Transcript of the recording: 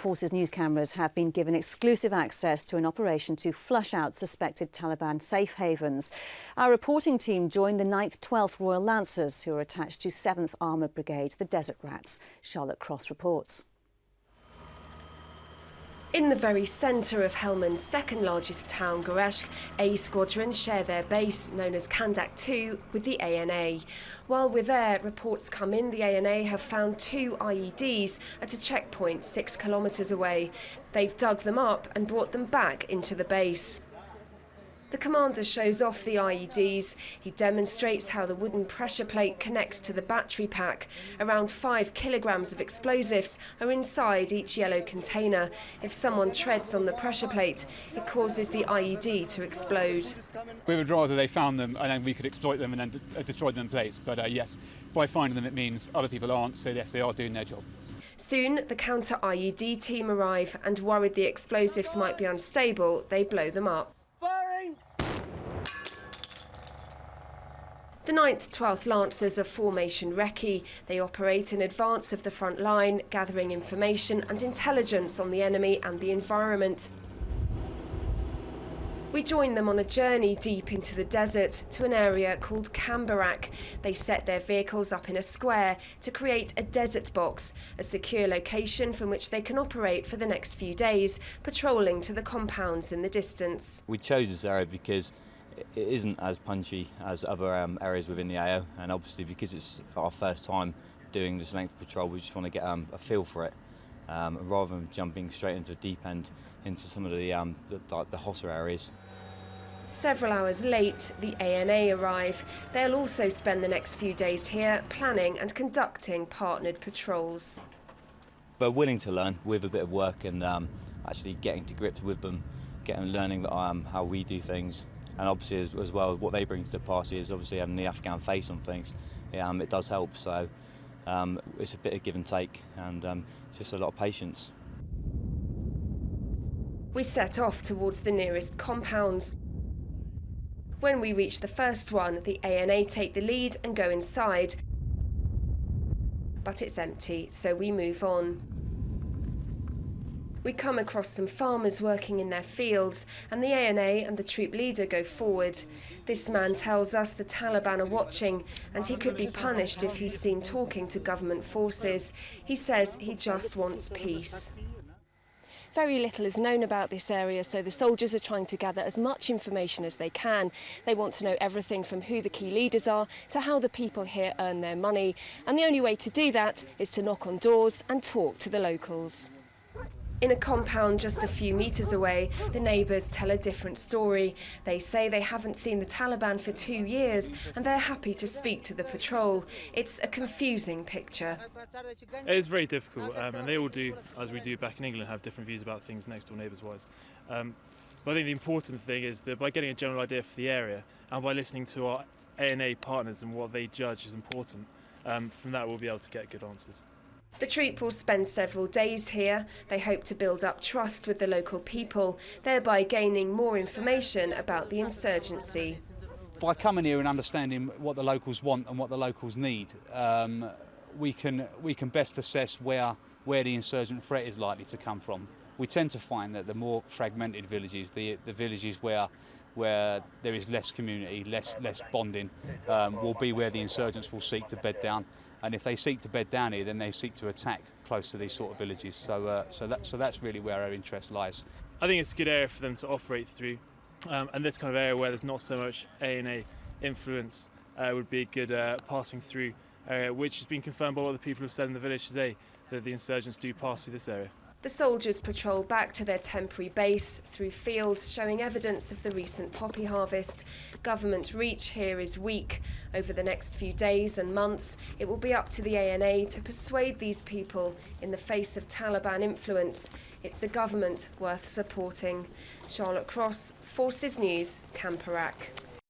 Forces news cameras have been given exclusive access to an operation to flush out suspected Taliban safe havens. Our reporting team joined the 9th 12th Royal Lancers, who are attached to 7th Armoured Brigade, the Desert Rats. Charlotte Cross reports. In the very centre of Helmand's second largest town, Gereshk, A Squadron share their base, known as Kambarak 2, with the ANA. While we're there, reports come in the ANA have found 2 IEDs at a checkpoint 6 kilometres away. They've dug them up and brought them back into the base. The commander shows off the IEDs. He demonstrates how the wooden pressure plate connects to the battery pack. Around 5 kilograms of explosives are inside each yellow container. If someone treads on the pressure plate, it causes the IED to explode. We would rather they found them and then we could exploit them and then destroy them in place. But yes, by finding them it means other people aren't, so yes, they are doing their job. Soon, the counter-IED team arrive and, worried the explosives might be unstable, they blow them up. The 9th 12th Lancers are Formation Recce. They operate in advance of the front line, gathering information and intelligence on the enemy and the environment. We join them on a journey deep into the desert to an area called Kambarak. They set their vehicles up in a square to create a desert box, a secure location from which they can operate for the next few days, patrolling to the compounds in the distance. We chose this area because it isn't as punchy as other areas within the AO, and obviously because it's our first time doing this length of patrol, we just want to get a feel for it, rather than jumping straight into a deep end into some of the hotter areas. Several hours late, the ANA arrive. They'll also spend the next few days here planning and conducting partnered patrols. We're willing to learn with a bit of work and actually getting to grips with them, learning how we do things. And obviously as well, what they bring to the party is obviously having the Afghan face on things. It does help, so it's a bit of give and take and just a lot of patience. We set off towards the nearest compounds. When we reach the first one, the ANA take the lead and go inside. But it's empty, so we move on. We come across some farmers working in their fields, and the ANA and the troop leader go forward. This man tells us the Taliban are watching, and he could be punished if he's seen talking to government forces. He says he just wants peace. Very little is known about this area, so the soldiers are trying to gather as much information as they can. They want to know everything from who the key leaders are to how the people here earn their money. And the only way to do that is to knock on doors and talk to the locals. In a compound just a few metres away, the neighbours tell a different story. They say they haven't seen the Taliban for 2 years and they're happy to speak to the patrol. It's a confusing picture. It is very difficult, and they all do, as we do back in England, have different views about things next door neighbours-wise. But I think the important thing is that by getting a general idea for the area and by listening to our ANA partners and what they judge is important, from that we'll be able to get good answers. The troop will spend several days here. They hope to build up trust with the local people, thereby gaining more information about the insurgency. By coming here and understanding what the locals want and what the locals need, we can best assess where the insurgent threat is likely to come from. We tend to find that the more fragmented villages, the villages where there is less community, less bonding, will be where the insurgents will seek to bed down. And if they seek to bed down here, then they seek to attack close to these sort of villages. So that's really where our interest lies. I think it's a good area for them to operate through, and this kind of area where there's not so much ANA influence would be a good passing through area, which has been confirmed by what the people have said in the village today, that the insurgents do pass through this area. The soldiers patrol back to their temporary base through fields showing evidence of the recent poppy harvest. Government reach here is weak. Over the next few days and months, it will be up to the ANA to persuade these people in the face of Taliban influence. It's a government worth supporting. Charlotte Cross, Forces News, Kambarak.